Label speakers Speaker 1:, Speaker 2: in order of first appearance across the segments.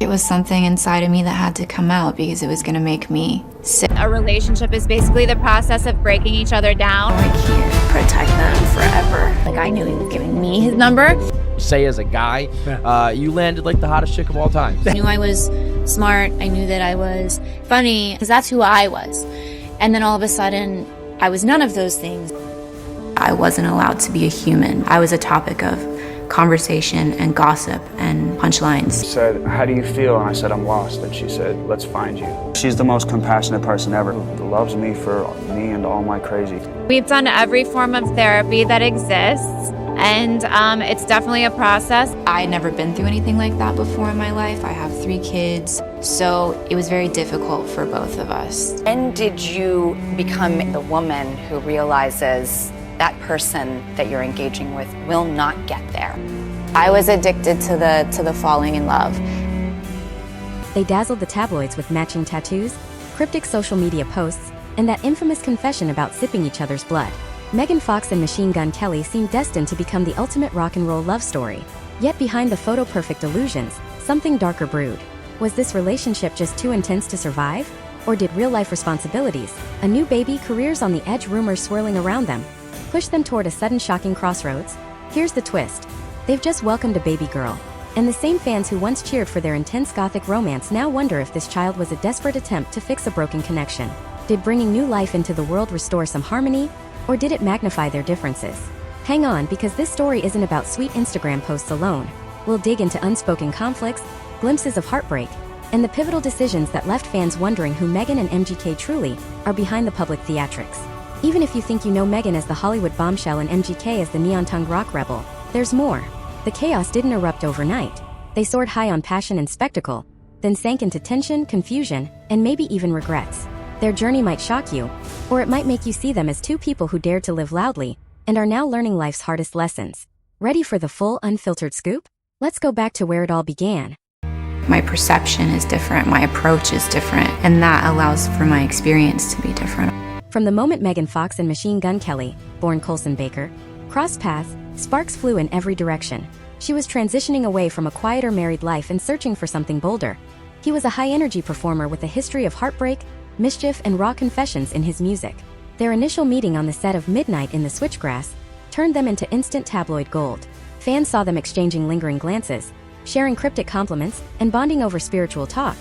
Speaker 1: It was something inside of me that had to come out because it was going to make me sick.
Speaker 2: A relationship is basically the process of breaking each other down.
Speaker 1: I can't protect them forever. Like, I knew he was giving me his number.
Speaker 3: Say as a guy, you landed like the hottest chick of all time.
Speaker 4: I knew I was smart. I knew that I was funny because that's who I was. And then all of a sudden, I was none of those things.
Speaker 1: I wasn't allowed to be a human. I was a topic of conversation and gossip and punchlines.
Speaker 5: She said, "How do you feel?" And I said, "I'm lost." And she said, "Let's find you." She's the most compassionate person ever, who loves me for me and all my crazy.
Speaker 2: We've done every form of therapy that exists, and it's definitely a process.
Speaker 1: I had never been through anything like that before in my life. I have 3 kids, so it was very difficult for both of us.
Speaker 6: When did you become the woman who realizes that person that you're engaging with will not get there?
Speaker 1: I was addicted to the falling in love.
Speaker 7: They dazzled the tabloids with matching tattoos, cryptic social media posts, and that infamous confession about sipping each other's blood. Megan Fox and Machine Gun Kelly seemed destined to become the ultimate rock and roll love story. Yet behind the photo-perfect illusions, something darker brewed. Was this relationship just too intense to survive? Or did real-life responsibilities, a new baby, careers on the edge, rumors swirling around them, push them toward a sudden shocking crossroads? Here's the twist. They've just welcomed a baby girl. And the same fans who once cheered for their intense gothic romance now wonder if this child was a desperate attempt to fix a broken connection. Did bringing new life into the world restore some harmony? Or did it magnify their differences? Hang on, because this story isn't about sweet Instagram posts alone. We'll dig into unspoken conflicts, glimpses of heartbreak, and the pivotal decisions that left fans wondering who Megan and MGK truly are behind the public theatrics. Even if you think you know Megan as the Hollywood bombshell and MGK as the neon-tongued rock rebel, there's more. The chaos didn't erupt overnight. They soared high on passion and spectacle, then sank into tension, confusion, and maybe even regrets. Their journey might shock you, or it might make you see them as 2 people who dared to live loudly and are now learning life's hardest lessons. Ready for the full, unfiltered scoop? Let's go back to where it all began.
Speaker 1: My perception is different, my approach is different, and that allows for my experience to be different.
Speaker 7: From the moment Megan Fox and Machine Gun Kelly, born Colson Baker, crossed paths, sparks flew in every direction. She was transitioning away from a quieter married life and searching for something bolder. He was a high-energy performer with a history of heartbreak, mischief, and raw confessions in his music. Their initial meeting on the set of Midnight in the Switchgrass turned them into instant tabloid gold. Fans saw them exchanging lingering glances, sharing cryptic compliments, and bonding over spiritual talk.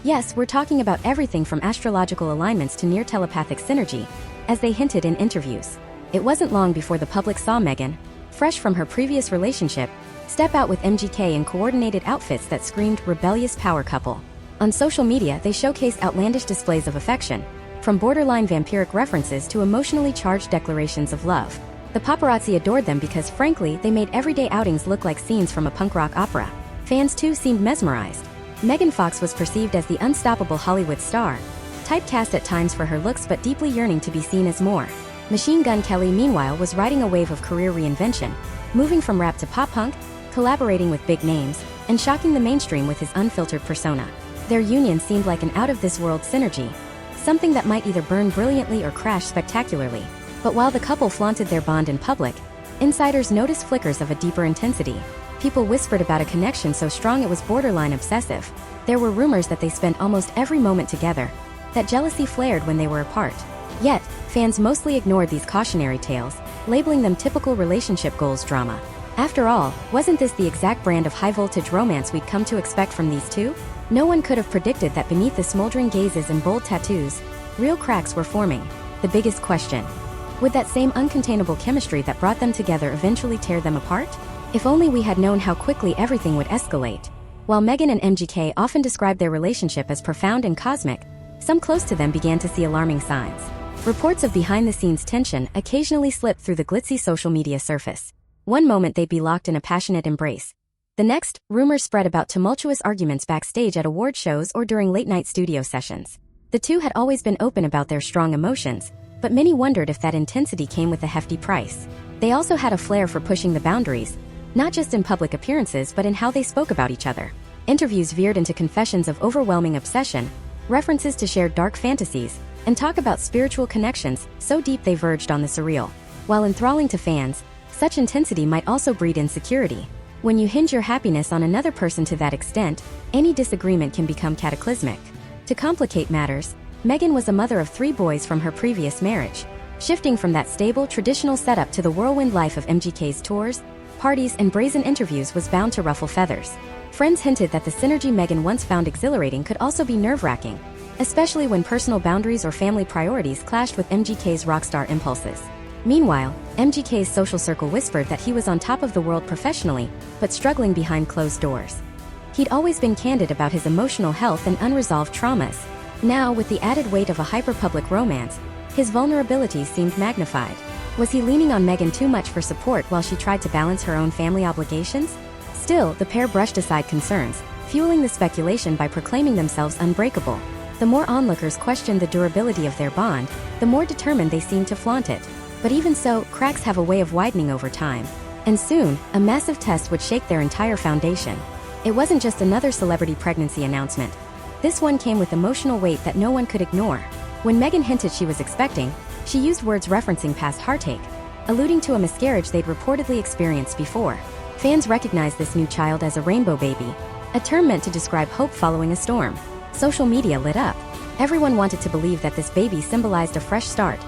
Speaker 7: Yes, we're talking about everything from astrological alignments to near telepathic synergy, as they hinted in interviews. It wasn't long before the public saw Megan, fresh from her previous relationship, step out with MGK in coordinated outfits that screamed rebellious power couple. On social media, they showcased outlandish displays of affection, from borderline vampiric references to emotionally charged declarations of love. The paparazzi adored them because, frankly, they made everyday outings look like scenes from a punk rock opera. Fans, too, seemed mesmerized. Megan Fox was perceived as the unstoppable Hollywood star, typecast at times for her looks but deeply yearning to be seen as more. Machine Gun Kelly, meanwhile, was riding a wave of career reinvention, moving from rap to pop-punk, collaborating with big names, and shocking the mainstream with his unfiltered persona. Their union seemed like an out-of-this-world synergy, something that might either burn brilliantly or crash spectacularly. But while the couple flaunted their bond in public, insiders noticed flickers of a deeper intensity. People whispered about a connection so strong it was borderline obsessive. There were rumors that they spent almost every moment together, that jealousy flared when they were apart. Yet, fans mostly ignored these cautionary tales, labeling them typical relationship goals drama. After all, wasn't this the exact brand of high-voltage romance we'd come to expect from these 2? No one could have predicted that beneath the smoldering gazes and bold tattoos, real cracks were forming. The biggest question: would that same uncontainable chemistry that brought them together eventually tear them apart? If only we had known how quickly everything would escalate. While Megan and MGK often described their relationship as profound and cosmic, some close to them began to see alarming signs. Reports of behind-the-scenes tension occasionally slipped through the glitzy social media surface. One moment they'd be locked in a passionate embrace. The next, rumors spread about tumultuous arguments backstage at award shows or during late-night studio sessions. The 2 had always been open about their strong emotions, but many wondered if that intensity came with a hefty price. They also had a flair for pushing the boundaries, not just in public appearances but in how they spoke about each other. Interviews veered into confessions of overwhelming obsession, references to shared dark fantasies, and talk about spiritual connections so deep they verged on the surreal. While enthralling to fans, such intensity might also breed insecurity. When you hinge your happiness on another person to that extent, any disagreement can become cataclysmic. To complicate matters, Meghan was a mother of 3 boys from her previous marriage. Shifting from that stable, traditional setup to the whirlwind life of MGK's tours, parties, and brazen interviews was bound to ruffle feathers. Friends hinted that the synergy Meghan once found exhilarating could also be nerve-wracking, especially when personal boundaries or family priorities clashed with MGK's rockstar impulses. Meanwhile, MGK's social circle whispered that he was on top of the world professionally, but struggling behind closed doors. He'd always been candid about his emotional health and unresolved traumas. Now, with the added weight of a hyper-public romance, his vulnerabilities seemed magnified. Was he leaning on Meghan too much for support while she tried to balance her own family obligations? Still, the pair brushed aside concerns, fueling the speculation by proclaiming themselves unbreakable. The more onlookers questioned the durability of their bond, the more determined they seemed to flaunt it. But even so, cracks have a way of widening over time. And soon, a massive test would shake their entire foundation. It wasn't just another celebrity pregnancy announcement. This one came with emotional weight that no one could ignore. When Meghan hinted she was expecting, she used words referencing past heartache, alluding to a miscarriage they'd reportedly experienced before. Fans recognized this new child as a rainbow baby, a term meant to describe hope following a storm. Social media lit up. Everyone wanted to believe that this baby symbolized a fresh start,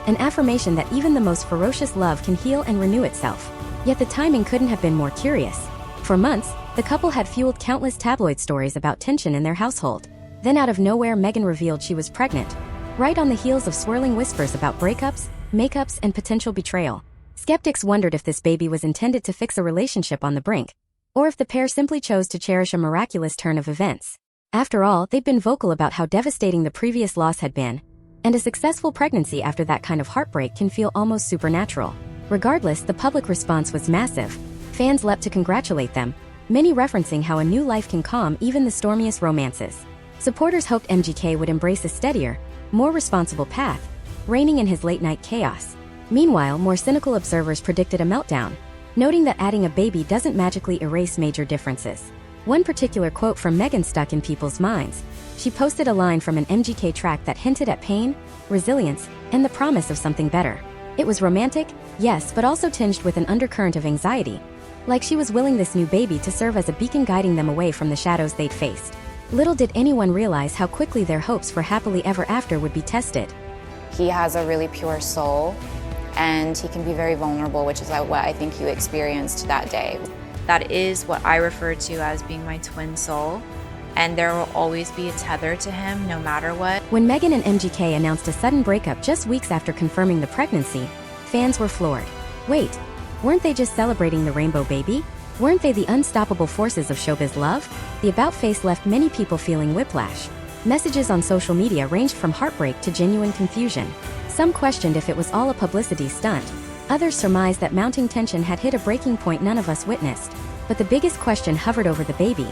Speaker 7: an affirmation that even the most ferocious love can heal and renew itself. Yet the timing couldn't have been more curious. For months, the couple had fueled countless tabloid stories about tension in their household. Then out of nowhere, Meghan revealed she was pregnant, right on the heels of swirling whispers about breakups, makeups, and potential betrayal. Skeptics wondered if this baby was intended to fix a relationship on the brink, or if the pair simply chose to cherish a miraculous turn of events. After all, they'd been vocal about how devastating the previous loss had been, and a successful pregnancy after that kind of heartbreak can feel almost supernatural. Regardless, the public response was massive. Fans leapt to congratulate them, many referencing how a new life can calm even the stormiest romances. Supporters hoped MGK would embrace a steadier, more responsible path, reining in his late-night chaos. Meanwhile, more cynical observers predicted a meltdown, noting that adding a baby doesn't magically erase major differences. One particular quote from Meghan stuck in people's minds. She posted a line from an MGK track that hinted at pain, resilience, and the promise of something better. It was romantic, yes, but also tinged with an undercurrent of anxiety, like she was willing this new baby to serve as a beacon guiding them away from the shadows they'd faced. Little did anyone realize how quickly their hopes for happily ever after would be tested.
Speaker 6: He has a really pure soul, and he can be very vulnerable, which is what I think you experienced that day.
Speaker 1: That is what I refer to as being my twin soul, and there will always be a tether to him no matter what.
Speaker 7: When Meghan and MGK announced a sudden breakup just weeks after confirming the pregnancy, fans were floored. Wait, weren't they just celebrating the rainbow baby? Weren't they the unstoppable forces of showbiz love? The about-face left many people feeling whiplash. Messages on social media ranged from heartbreak to genuine confusion. Some questioned if it was all a publicity stunt. Others surmised that mounting tension had hit a breaking point none of us witnessed. But the biggest question hovered over the baby.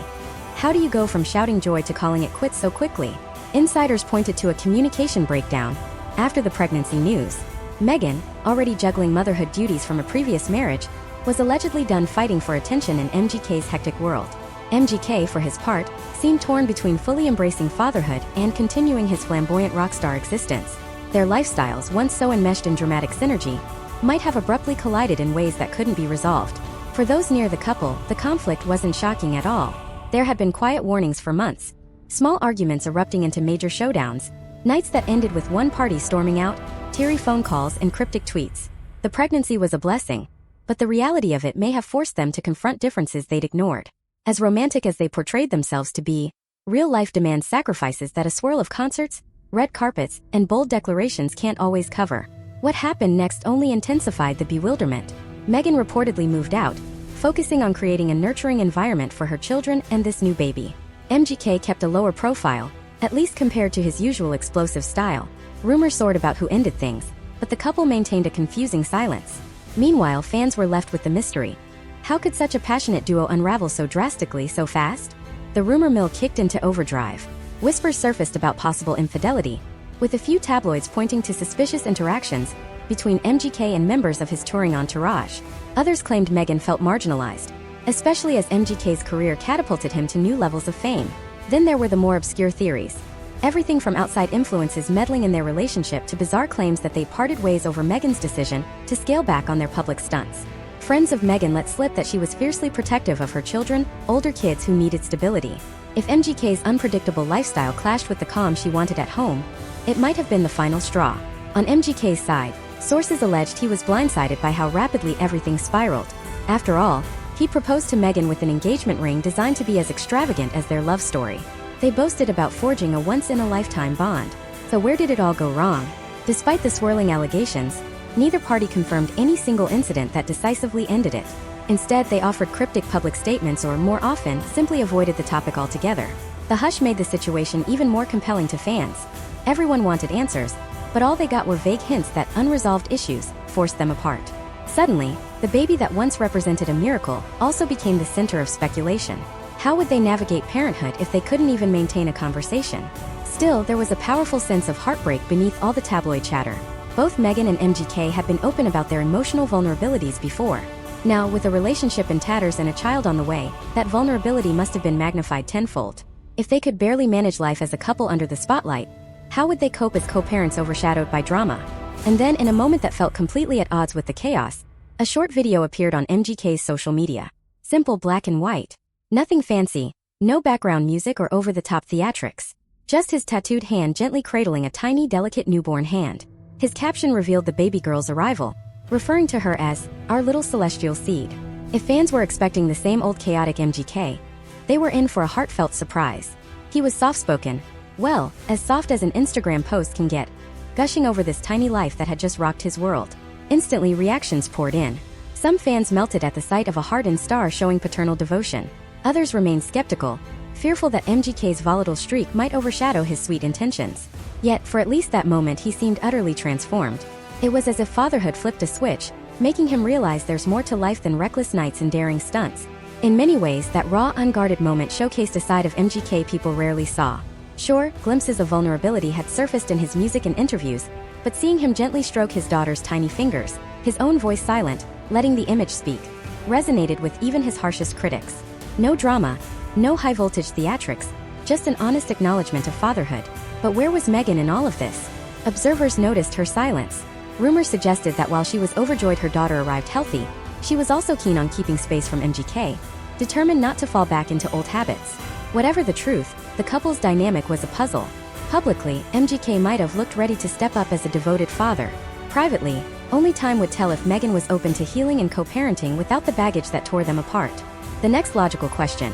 Speaker 7: How do you go from shouting joy to calling it quits so quickly? Insiders pointed to a communication breakdown. After the pregnancy news, Meghan, already juggling motherhood duties from a previous marriage, was allegedly done fighting for attention in MGK's hectic world. MGK, for his part, seemed torn between fully embracing fatherhood and continuing his flamboyant rock star existence. Their lifestyles, once so enmeshed in dramatic synergy, might have abruptly collided in ways that couldn't be resolved. For those near the couple, the conflict wasn't shocking at all. There had been quiet warnings for months, small arguments erupting into major showdowns, nights that ended with one party storming out, teary phone calls, and cryptic tweets. The pregnancy was a blessing, but the reality of it may have forced them to confront differences they'd ignored. As romantic as they portrayed themselves to be, real life demands sacrifices that a swirl of concerts, red carpets, and bold declarations can't always cover. What happened next only intensified the bewilderment. Meghan reportedly moved out, focusing on creating a nurturing environment for her children and this new baby. MGK kept a lower profile, at least compared to his usual explosive style. Rumors soared about who ended things, but the couple maintained a confusing silence. Meanwhile, fans were left with the mystery. How could such a passionate duo unravel so drastically so fast? The rumor mill kicked into overdrive. Whispers surfaced about possible infidelity, with a few tabloids pointing to suspicious interactions between MGK and members of his touring entourage. Others claimed Meghan felt marginalized, especially as MGK's career catapulted him to new levels of fame. Then there were the more obscure theories. Everything from outside influences meddling in their relationship to bizarre claims that they parted ways over Meghan's decision to scale back on their public stunts. Friends of Meghan let slip that she was fiercely protective of her children, older kids who needed stability. If MGK's unpredictable lifestyle clashed with the calm she wanted at home, it might have been the final straw. On MGK's side, sources alleged he was blindsided by how rapidly everything spiraled. After all, he proposed to Meghan with an engagement ring designed to be as extravagant as their love story. They boasted about forging a once-in-a-lifetime bond. So where did it all go wrong? Despite the swirling allegations, neither party confirmed any single incident that decisively ended it. Instead, they offered cryptic public statements or, more often, simply avoided the topic altogether. The hush made the situation even more compelling to fans. Everyone wanted answers, but all they got were vague hints that unresolved issues forced them apart. Suddenly, the baby that once represented a miracle also became the center of speculation. How would they navigate parenthood if they couldn't even maintain a conversation? Still, there was a powerful sense of heartbreak beneath all the tabloid chatter. Both Meghan and MGK had been open about their emotional vulnerabilities before. Now, with a relationship in tatters and a child on the way, that vulnerability must have been magnified tenfold. If they could barely manage life as a couple under the spotlight, how would they cope as co-parents overshadowed by drama? And then, in a moment that felt completely at odds with the chaos, a short video appeared on MGK's social media. Simple black and white. Nothing fancy, no background music or over-the-top theatrics. Just his tattooed hand gently cradling a tiny, delicate newborn hand. His caption revealed the baby girl's arrival, referring to her as, "our little celestial seed." If fans were expecting the same old chaotic MGK, they were in for a heartfelt surprise. He was soft-spoken, well, as soft as an Instagram post can get, gushing over this tiny life that had just rocked his world. Instantly, reactions poured in. Some fans melted at the sight of a hardened star showing paternal devotion. Others remained skeptical, fearful that MGK's volatile streak might overshadow his sweet intentions. Yet, for at least that moment, he seemed utterly transformed. It was as if fatherhood flipped a switch, making him realize there's more to life than reckless nights and daring stunts. In many ways, that raw, unguarded moment showcased a side of MGK people rarely saw. Sure, glimpses of vulnerability had surfaced in his music and interviews, but seeing him gently stroke his daughter's tiny fingers, his own voice silent, letting the image speak, resonated with even his harshest critics. No drama, no high-voltage theatrics, just an honest acknowledgement of fatherhood. But where was Meghan in all of this? Observers noticed her silence. Rumors suggested that while she was overjoyed her daughter arrived healthy, she was also keen on keeping space from MGK, determined not to fall back into old habits. Whatever the truth, the couple's dynamic was a puzzle. Publicly, MGK might have looked ready to step up as a devoted father. Privately, only time would tell if Meghan was open to healing and co-parenting without the baggage that tore them apart. The next logical question: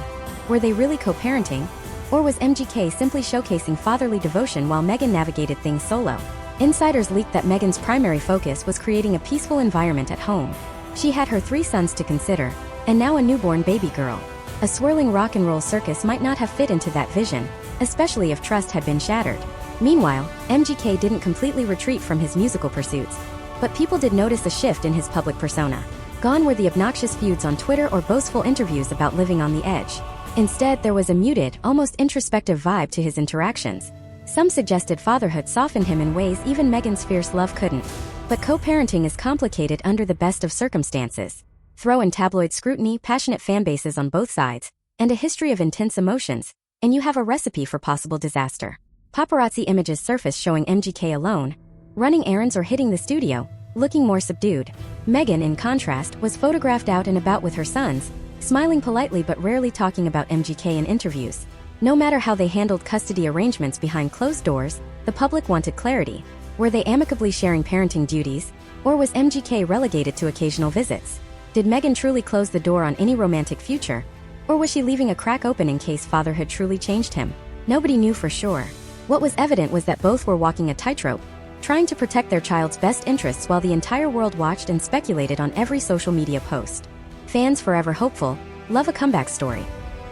Speaker 7: were they really co-parenting? Or was MGK simply showcasing fatherly devotion while Meghan navigated things solo? Insiders leaked that Meghan's primary focus was creating a peaceful environment at home. She had her 3 sons to consider, and now a newborn baby girl. A swirling rock and roll circus might not have fit into that vision, especially if trust had been shattered. Meanwhile, MGK didn't completely retreat from his musical pursuits, but people did notice a shift in his public persona. Gone were the obnoxious feuds on Twitter or boastful interviews about living on the edge. Instead, there was a muted, almost introspective vibe to his interactions. Some suggested fatherhood softened him in ways even Meghan's fierce love couldn't. But co-parenting is complicated under the best of circumstances. Throw in tabloid scrutiny, passionate fanbases on both sides, and a history of intense emotions, and you have a recipe for possible disaster. Paparazzi images surfaced showing MGK alone, running errands or hitting the studio, looking more subdued. Meghan, in contrast, was photographed out and about with her sons, smiling politely but rarely talking about MGK in interviews. No matter how they handled custody arrangements behind closed doors, the public wanted clarity. Were they amicably sharing parenting duties, or was MGK relegated to occasional visits? Did Meghan truly close the door on any romantic future, or was she leaving a crack open in case fatherhood truly changed him? Nobody knew for sure. What was evident was that both were walking a tightrope, trying to protect their child's best interests while the entire world watched and speculated on every social media post. Fans, forever hopeful, love a comeback story,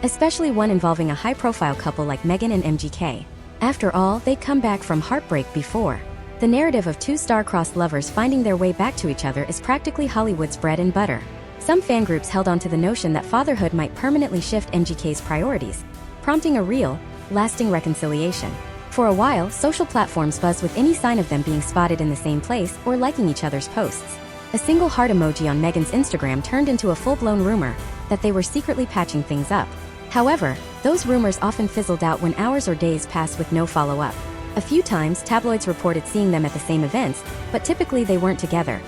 Speaker 7: especially one involving a high-profile couple like Meghan and MGK. After all, they'd come back from heartbreak before. The narrative of 2 star-crossed lovers finding their way back to each other is practically Hollywood's bread and butter. Some fan groups held on to the notion that fatherhood might permanently shift MGK's priorities, prompting a real, lasting reconciliation. For a while, social platforms buzzed with any sign of them being spotted in the same place or liking each other's posts. A single heart emoji on Meghan's Instagram turned into a full-blown rumor that they were secretly patching things up. However, those rumors often fizzled out when hours or days passed with no follow-up. A few times, tabloids reported seeing them at the same events, but typically they weren't together.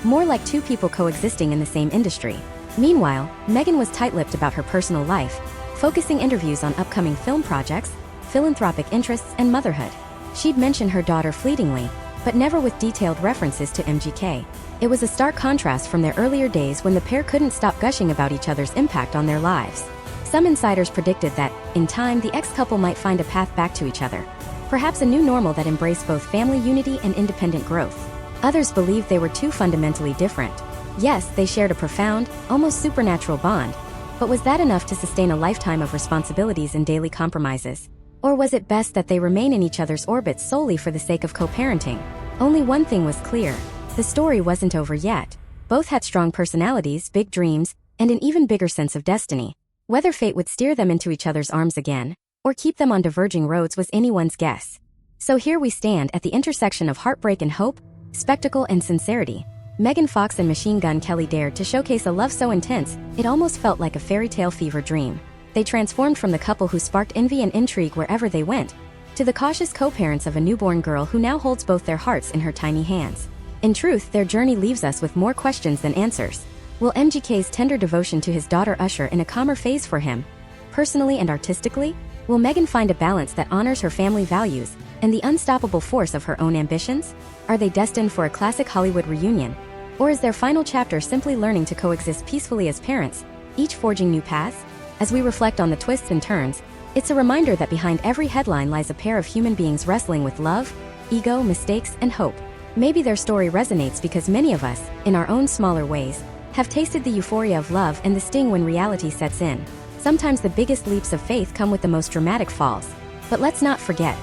Speaker 7: more like two people coexisting in the same industry. Meanwhile, Meghan was tight-lipped about her personal life, focusing interviews on upcoming film projects, philanthropic interests, and motherhood. She'd mention her daughter fleetingly, but never with detailed references to MGK. It was a stark contrast from their earlier days when the pair couldn't stop gushing about each other's impact on their lives. Some insiders predicted that, in time, the ex-couple might find a path back to each other. Perhaps a new normal that embraced both family unity and independent growth. Others believed they were too fundamentally different. Yes, they shared a profound, almost supernatural bond. But was that enough to sustain a lifetime of responsibilities and daily compromises? Or was it best that they remain in each other's orbits solely for the sake of co-parenting? Only one thing was clear. The story wasn't over yet. Both had strong personalities, big dreams, and an even bigger sense of destiny. Whether fate would steer them into each other's arms again, or keep them on diverging roads was anyone's guess. So here we stand at the intersection of heartbreak and hope, spectacle and sincerity. Megan Fox and Machine Gun Kelly dared to showcase a love so intense, it almost felt like a fairy tale fever dream. They transformed from the couple who sparked envy and intrigue wherever they went, to the cautious co-parents of a newborn girl who now holds both their hearts in her tiny hands. In truth, their journey leaves us with more questions than answers. Will MGK's tender devotion to his daughter usher in a calmer phase for him, personally and artistically? Will Megan find a balance that honors her family values and the unstoppable force of her own ambitions? Are they destined for a classic Hollywood reunion? Or is their final chapter simply learning to coexist peacefully as parents, each forging new paths? As we reflect on the twists and turns, it's a reminder that behind every headline lies a pair of human beings wrestling with love, ego, mistakes, and hope. Maybe their story resonates because many of us, in our own smaller ways, have tasted the euphoria of love and the sting when reality sets in. Sometimes the biggest leaps of faith come with the most dramatic falls. But let's not forget,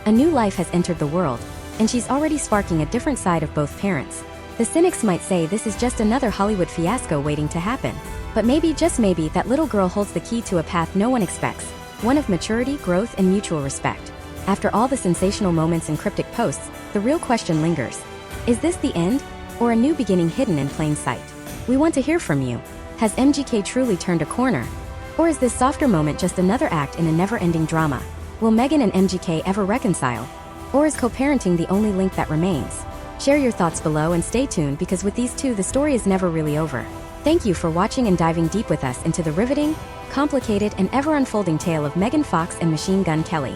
Speaker 7: a new life has entered the world, and she's already sparking a different side of both parents. The cynics might say this is just another Hollywood fiasco waiting to happen. But maybe, just maybe, that little girl holds the key to a path no one expects, one of maturity, growth, and mutual respect. After all the sensational moments and cryptic posts, the real question lingers. Is this the end, or a new beginning hidden in plain sight? We want to hear from you. Has MGK truly turned a corner? Or is this softer moment just another act in a never-ending drama? Will Megan and MGK ever reconcile? Or is co-parenting the only link that remains? Share your thoughts below and stay tuned because with these two, the story is never really over. Thank you for watching and diving deep with us into the riveting, complicated, and ever-unfolding tale of Megan Fox and Machine Gun Kelly.